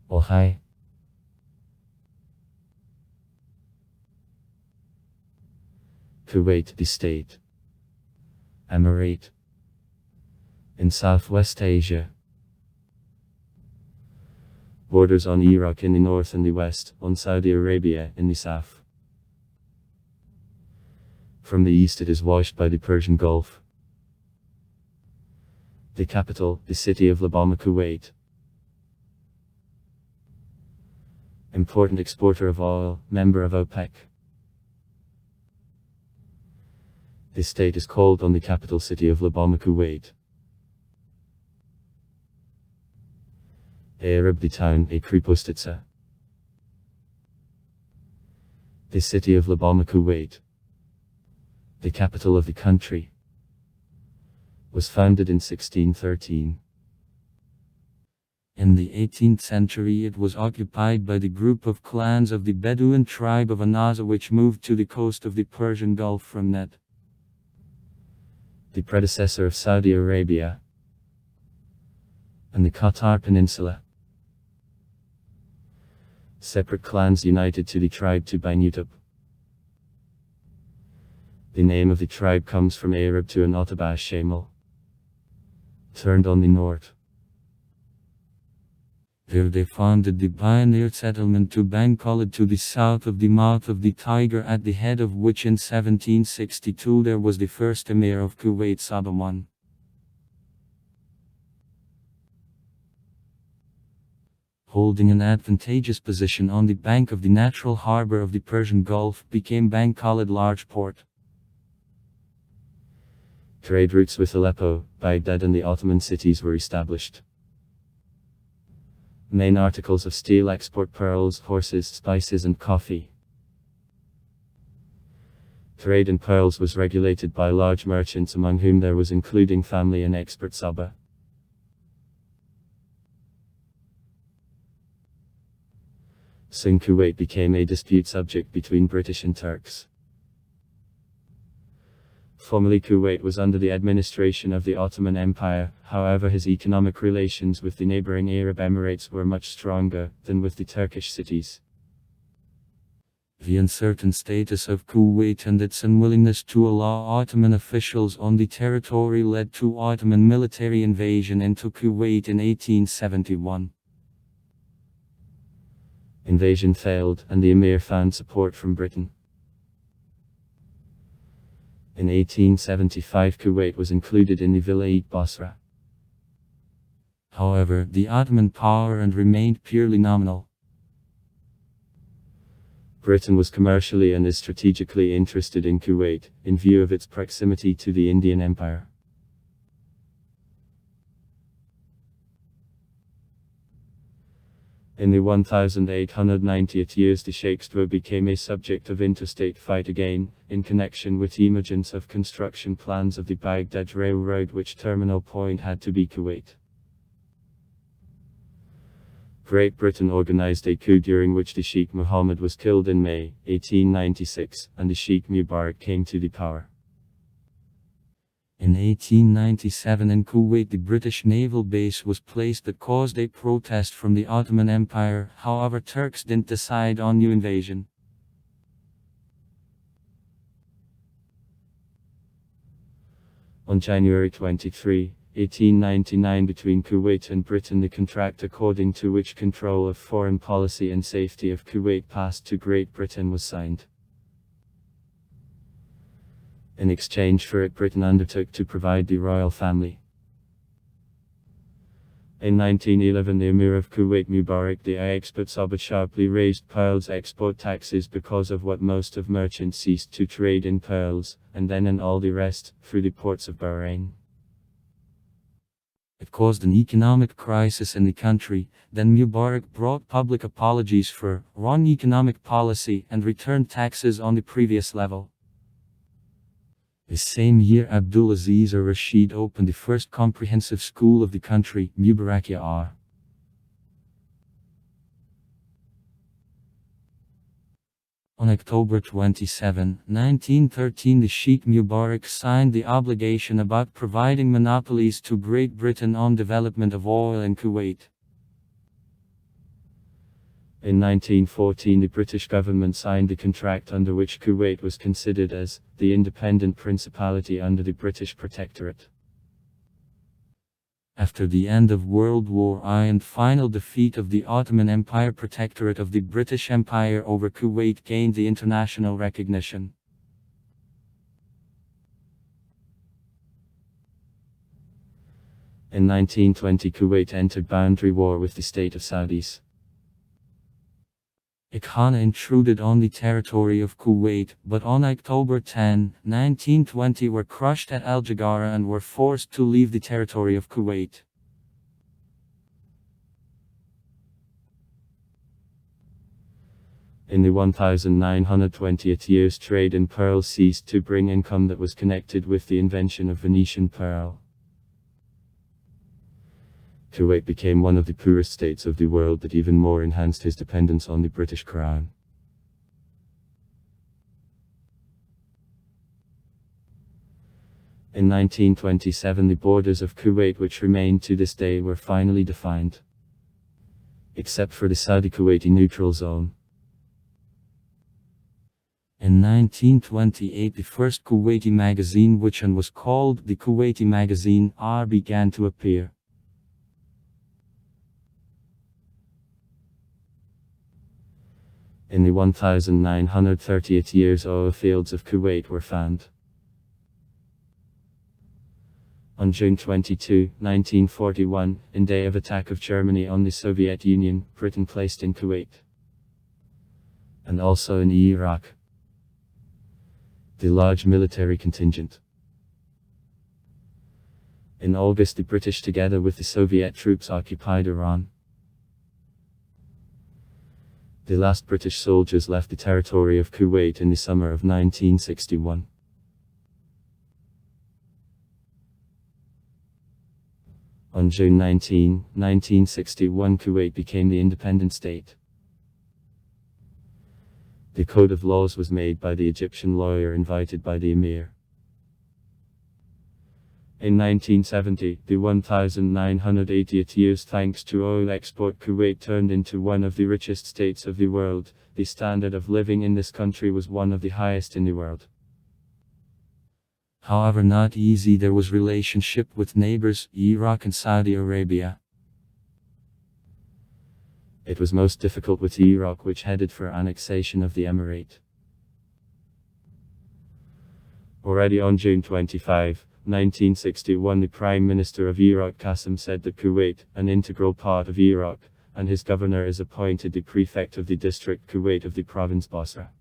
Ohio. Kuwait, the state. Emirate. In Southwest Asia. Borders on Iraq in the north and the west, on Saudi Arabia in the south. From the east it is washed by the Persian Gulf. The capital, the city of Labama, Kuwait. Important exporter of oil, member of OPEC. The state is called on the capital city of Labama, Kuwait. Arab, the town, Kripostitsa. The city of Labama, Kuwait, the capital of the country, was founded in 1613. In the 18th century it was occupied by the group of clans of the Bedouin tribe of Anaza, which moved to the coast of the Persian Gulf from Ned, the predecessor of Saudi Arabia, and the Qatar Peninsula. Separate clans united to the tribe to Bainutab. The name of the tribe comes from Arab to an Otabah Shamal, turned on the north. There they founded the pioneer settlement to Bangkolad to the south of the mouth of the Tiger, at the head of which in 1762 there was the first emir of Kuwait, Sabaman. Holding an advantageous position on the bank of the natural harbor of the Persian Gulf, became Bangkolad large port. Trade routes with Aleppo, Baghdad and the Ottoman cities were established. Main articles of steel export: pearls, horses, spices and coffee. Trade in pearls was regulated by large merchants, among whom there was including family and expert Sabah. Soon Kuwait became a dispute subject between British and Turks. Formerly Kuwait was under the administration of the Ottoman Empire, however his economic relations with the neighboring Arab Emirates were much stronger than with the Turkish cities. The uncertain status of Kuwait and its unwillingness to allow Ottoman officials on the territory led to Ottoman military invasion into Kuwait in 1871. Invasion failed, and the emir found support from Britain. In 1875 Kuwait was included in the Vilayet Basra. However, the Ottoman power remained purely nominal. Britain was commercially and is strategically interested in Kuwait, in view of its proximity to the Indian Empire. In the 1890th years the Sheikhstua became a subject of interstate fight again, in connection with the emergence of construction plans of the Baghdad Railroad, which terminal point had to be Kuwait. Great Britain organized a coup during which the Sheikh Mohammed was killed in May 1896, and the Sheikh Mubarak came to the power. In 1897 in Kuwait the British naval base was placed that caused a protest from the Ottoman Empire, however Turks didn't decide on new invasion. On January 23, 1899 between Kuwait and Britain the contract according to which control of foreign policy and safety of Kuwait passed to Great Britain was signed. In exchange for it Britain undertook to provide the royal family. In 1911 the Emir of Kuwait Mubarak the export Sabah sharply raised pearls export taxes because of what most of merchants ceased to trade in pearls, and then in all the rest, through the ports of Bahrain. It caused an economic crisis in the country. Then Mubarak brought public apologies for wrong economic policy and returned taxes on the previous level. The same year Abdulaziz Rashid opened the first comprehensive school of the country, Mubarakia R. On October 27, 1913 the Sheikh Mubarak signed the obligation about providing monopolies to Great Britain on development of oil in Kuwait. In 1914, the British government signed the contract under which Kuwait was considered as the independent principality under the British Protectorate. After the end of World War I and final defeat of the Ottoman Empire, Protectorate of the British Empire over Kuwait gained the international recognition. In 1920, Kuwait entered boundary war with the state of Saudis. Ikhana intruded on the territory of Kuwait, but on October 10, 1920 were crushed at Al Jagara and were forced to leave the territory of Kuwait. In the 1920th years, trade in pearl ceased to bring income that was connected with the invention of Venetian pearl. Kuwait became one of the poorest states of the world that even more enhanced his dependence on the British Crown. In 1927, the borders of Kuwait, which remain to this day, were finally defined, except for the Saudi-Kuwaiti neutral zone. In 1928, the first Kuwaiti magazine, which was called the Kuwaiti Magazine, began to appear. In the 1930th years, oil fields of Kuwait were found. On June 22, 1941, in day of attack of Germany on the Soviet Union, Britain placed in Kuwait, and also in Iraq, the large military contingent. In August, the British, together with the Soviet troops, occupied Iran. The last British soldiers left the territory of Kuwait in the summer of 1961. On June 19, 1961, Kuwait became the independent state. The code of laws was made by the Egyptian lawyer invited by the emir. In 1970, the 1980th years, thanks to oil export, Kuwait turned into one of the richest states of the world. The standard of living in this country was one of the highest in the world. However, not easy. There was relationship with neighbors, Iraq and Saudi Arabia. It was most difficult with Iraq, which headed for annexation of the emirate. Already on June 25, 1961, the Prime Minister of Iraq, Qasim, said that Kuwait, an integral part of Iraq, and his governor is appointed the prefect of the district Kuwait of the province Basra.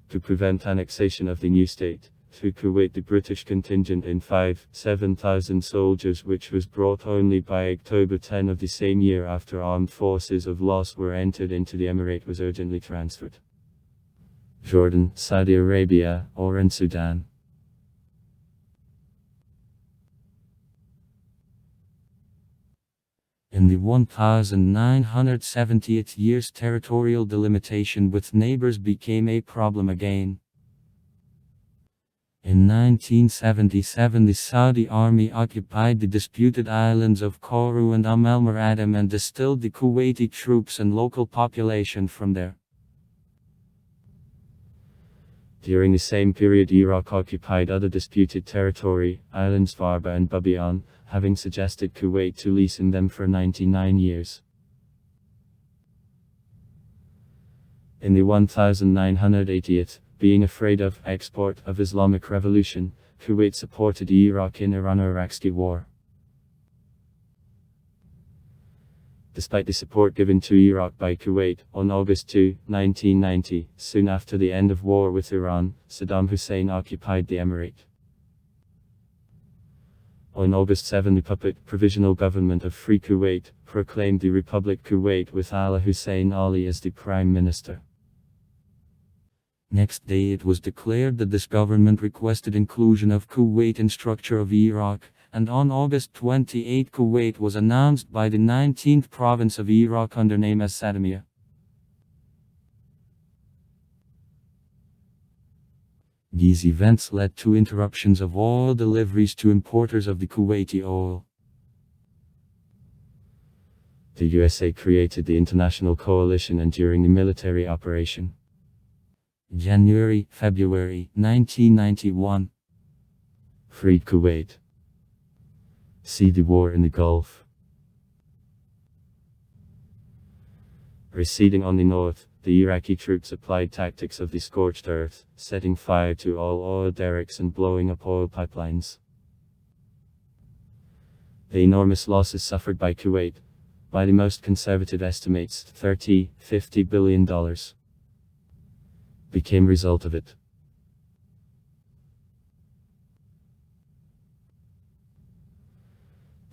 To prevent annexation of the new state, to Kuwait, the British contingent in 7,000 soldiers, which was brought only by October 10 of the same year after armed forces of Los were entered into the emirate, was urgently transferred. Jordan, Saudi Arabia, or in Sudan. In the 1970th years, territorial delimitation with neighbors became a problem again. In 1977, the Saudi army occupied the disputed islands of Koru and Al Maradim and distilled the Kuwaiti troops and local population from there. During the same period, Iraq occupied other disputed territory, islands Varba and Bubiyan, having suggested Kuwait to lease them for 99 years. In the 1980th, being afraid of export of Islamic revolution, Kuwait supported Iraq in Irano-Iraqi war. Despite the support given to Iraq by Kuwait, on August 2, 1990, soon after the end of war with Iran, Saddam Hussein occupied the emirate. On August 7, the puppet Provisional Government of Free Kuwait proclaimed the Republic Kuwait with Allah Hussein Ali as the Prime Minister. Next day it was declared that this government requested inclusion of Kuwait in structure of Iraq, and on August 28 Kuwait was announced by the 19th province of Iraq under name as Saddamia. These events led to interruptions of oil deliveries to importers of the Kuwaiti oil. The USA created the International Coalition and during the military operation January-February 1991 freed Kuwait. See the war in the Gulf. Receding on the north, the Iraqi troops applied tactics of the scorched earth, setting fire to all oil derricks and blowing up oil pipelines. The enormous losses suffered by Kuwait, by the most conservative estimates $30–50 billion, became result of it.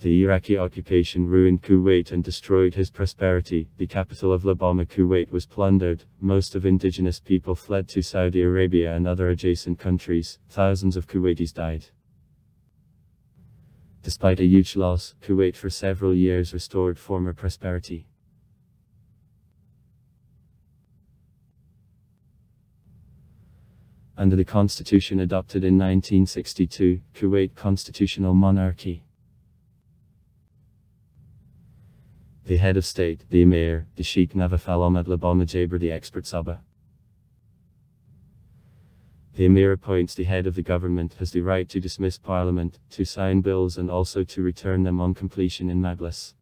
The Iraqi occupation ruined Kuwait and destroyed his prosperity. The capital of Labama, Kuwait, was plundered. Most of indigenous people fled to Saudi Arabia and other adjacent countries. Thousands of Kuwaitis died. Despite a huge loss, Kuwait for several years restored former prosperity. Under the constitution adopted in 1962, Kuwait constitutional monarchy. The head of state, the Emir, the Sheikh Navaf al-Ahmad Labama Jaber, the expert Sabah. The Emir appoints the head of the government, has the right to dismiss parliament, to sign bills and also to return them on completion in Majlis.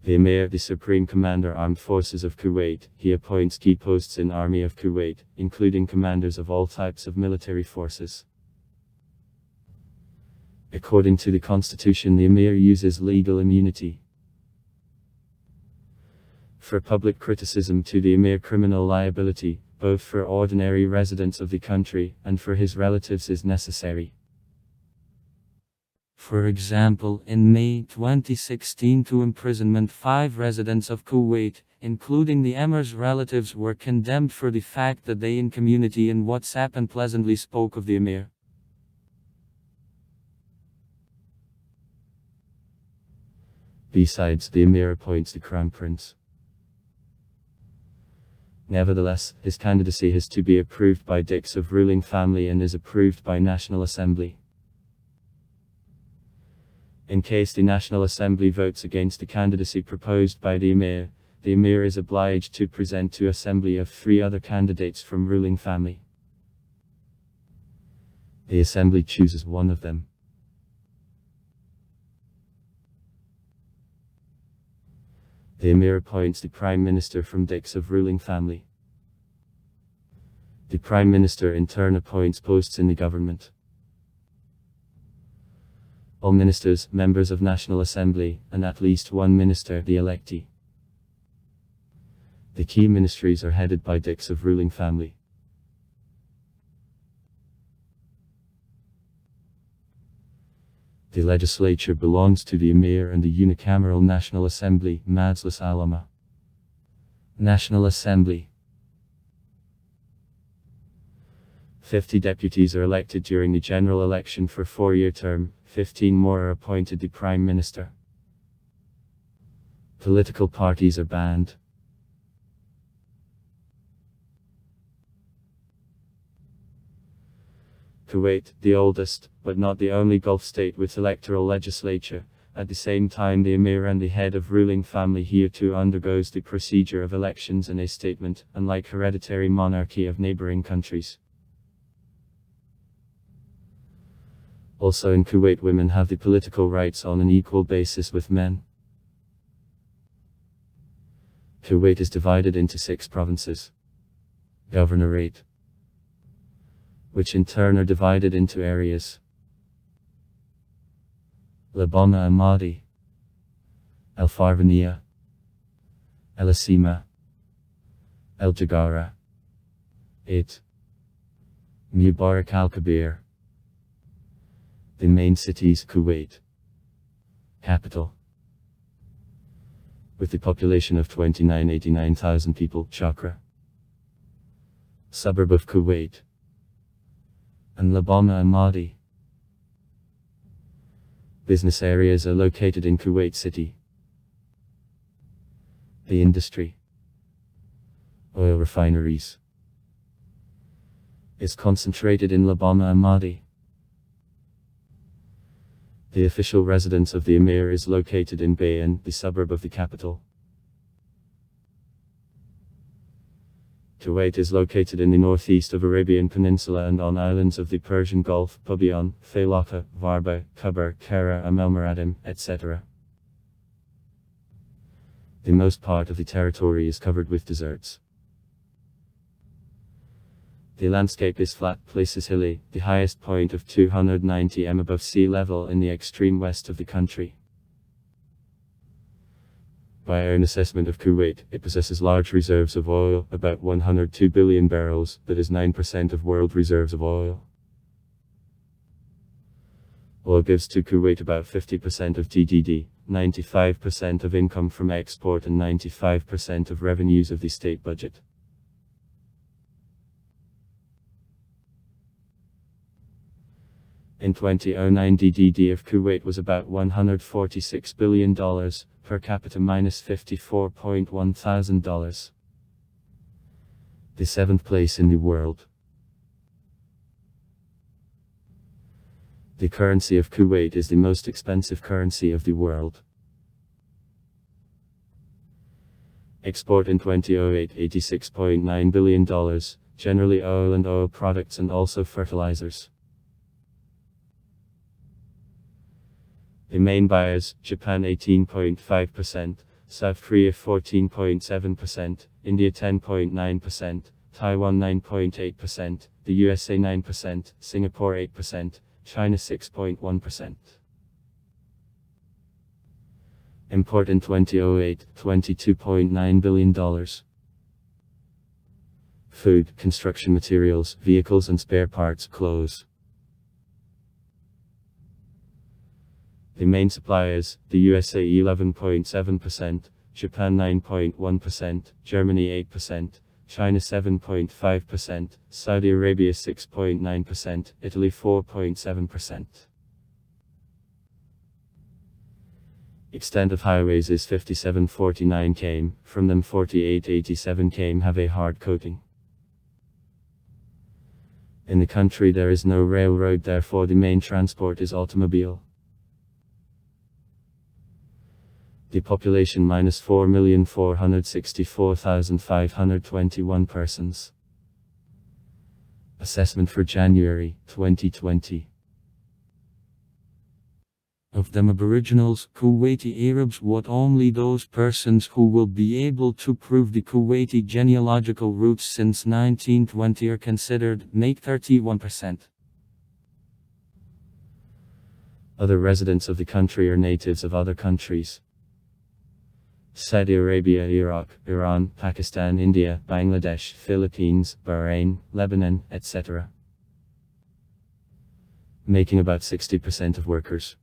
The Emir, the Supreme Commander Armed Forces of Kuwait, he appoints key posts in Army of Kuwait, including commanders of all types of military forces. According to the constitution, the Emir uses legal immunity. For public criticism to the Emir, criminal liability, both for ordinary residents of the country, and for his relatives is necessary. For example, in May 2016 to imprisonment 5 residents of Kuwait, including the Emir's relatives, were condemned for the fact that they in community in WhatsApp unpleasantly spoke of the Emir. Besides, the Emir appoints the Crown Prince. Nevertheless, his candidacy has to be approved by dicks of ruling family and is approved by National Assembly. In case the National Assembly votes against the candidacy proposed by the Emir is obliged to present to Assembly of 3 other candidates from ruling family. The Assembly chooses one of them. The Emir appoints the Prime Minister from dicks of ruling family. The Prime Minister in turn appoints posts in the government. All ministers, members of National Assembly, and at least one minister, the electee. The key ministries are headed by dicks of ruling family. The legislature belongs to the Emir and the unicameral National Assembly, Majlis Al-Ulama. National Assembly. 50 deputies are elected during the general election for 4-year term, 15 more are appointed the Prime Minister. Political parties are banned. Kuwait, the oldest, but not the only Gulf state with electoral legislature, at the same time the Emir and the head of ruling family here too undergoes the procedure of elections and a statement, unlike hereditary monarchy of neighboring countries. Also in Kuwait, women have the political rights on an equal basis with men. Kuwait is divided into 6 provinces. Governorate, which in turn are divided into areas. Labama Amadi, El Farvania, El Asima, El Jagara, Mubarak Al Kabir. The main cities: Kuwait. Capital. With the population of 89,000 people, Chakra. Suburb of Kuwait. And Labama Amadi. Business areas are located in Kuwait City. The industry. Oil refineries. Is concentrated in Labama Amadi. The official residence of the emir is located in Bayan, the suburb of the capital. Kuwait is located in the northeast of Arabian Peninsula and on islands of the Persian Gulf, Bubiyan, Failaka, Varba, Kubar, Kara, Amelmaradim, etc. The most part of the territory is covered with deserts. The landscape is flat, places hilly, the highest point of 290 m above sea level in the extreme west of the country. By our own assessment of Kuwait, it possesses large reserves of oil, about 102 billion barrels, that is 9% of world reserves of oil. Oil gives to Kuwait about 50% of GDP, 95% of income from export and 95% of revenues of the state budget. In 2009, GDP of Kuwait was about $146 billion, per capita minus $54.1 thousand. The 7th place in the world. The currency of Kuwait is the most expensive currency of the world. Export in 2008, $86.9 billion, generally oil and oil products and also fertilizers. The main buyers, Japan 18.5%, South Korea 14.7%, India 10.9%, Taiwan 9.8%, the USA 9%, Singapore 8%, China 6.1%. Import in 2008, $22.9 billion. Food, construction materials, vehicles and spare parts, clothes. The main suppliers, the USA 11.7%, Japan 9.1%, Germany 8%, China 7.5%, Saudi Arabia 6.9%, Italy 4.7%. Extent of highways is 5749 km, from them 4887 km have a hard coating. In the country there is no railroad, therefore the main transport is automobile. The population minus 4,464,521 persons. Assessment for January 2020. Of them Aboriginals, Kuwaiti Arabs, what only those persons who will be able to prove the Kuwaiti genealogical roots since 1920 are considered, make 31%. Other residents of the country are natives of other countries. Saudi Arabia, Iraq, Iran, Pakistan, India, Bangladesh, Philippines, Bahrain, Lebanon, etc. Making about 60% of workers.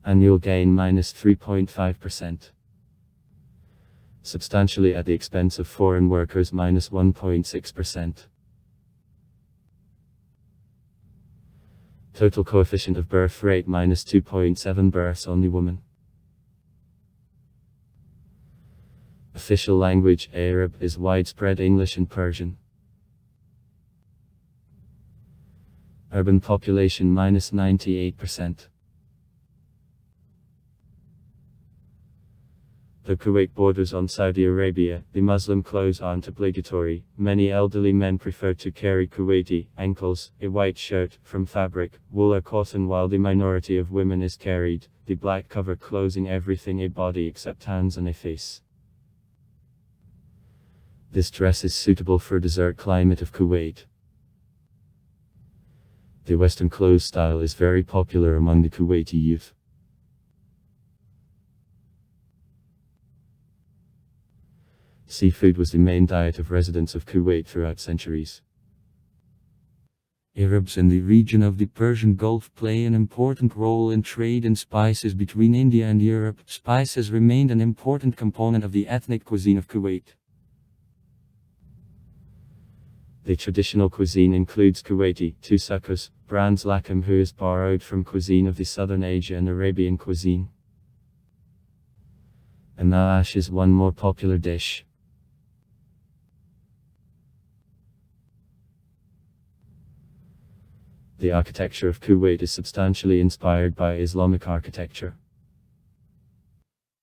Annual gain minus 3.5%. Substantially at the expense of foreign workers minus 1.6%. Total coefficient of birth rate minus 2.7 births only women. Official language, Arab, is widespread English and Persian. Urban population minus 98%. Though Kuwait borders on Saudi Arabia, the Muslim clothes aren't obligatory. Many elderly men prefer to carry Kuwaiti, ankles, a white shirt, from fabric, wool or cotton, while the minority of women is carried, the black cover closing everything a body except hands and a face. This dress is suitable for desert climate of Kuwait. The Western clothes style is very popular among the Kuwaiti youth. Seafood was the main diet of residents of Kuwait throughout centuries. Arabs in the region of the Persian Gulf play an important role in trade in spices between India and Europe. Spices remained an important component of the ethnic cuisine of Kuwait. The traditional cuisine includes Kuwaiti, tussukus, brands lakum, who is borrowed from cuisine of the Southern Asia and Arabian cuisine. Amalash is one more popular dish. The architecture of Kuwait is substantially inspired by Islamic architecture.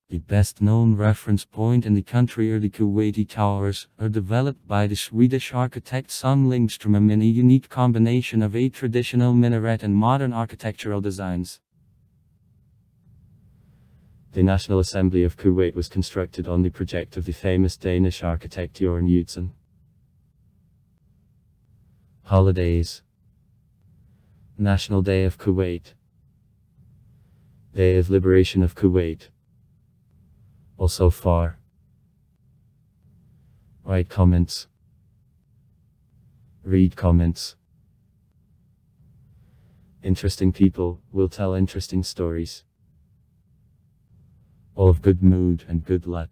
The best known reference point in the country are the Kuwaiti towers, are developed by the Swedish architect Sune Lindström in a unique combination of a traditional minaret and modern architectural designs. The National Assembly of Kuwait was constructed on the project of the famous Danish architect Jørgen Utzon. Holidays. National Day of Kuwait. Day of Liberation of Kuwait. Also far. Write comments. Read comments. Interesting people will tell interesting stories. All of good mood and good luck.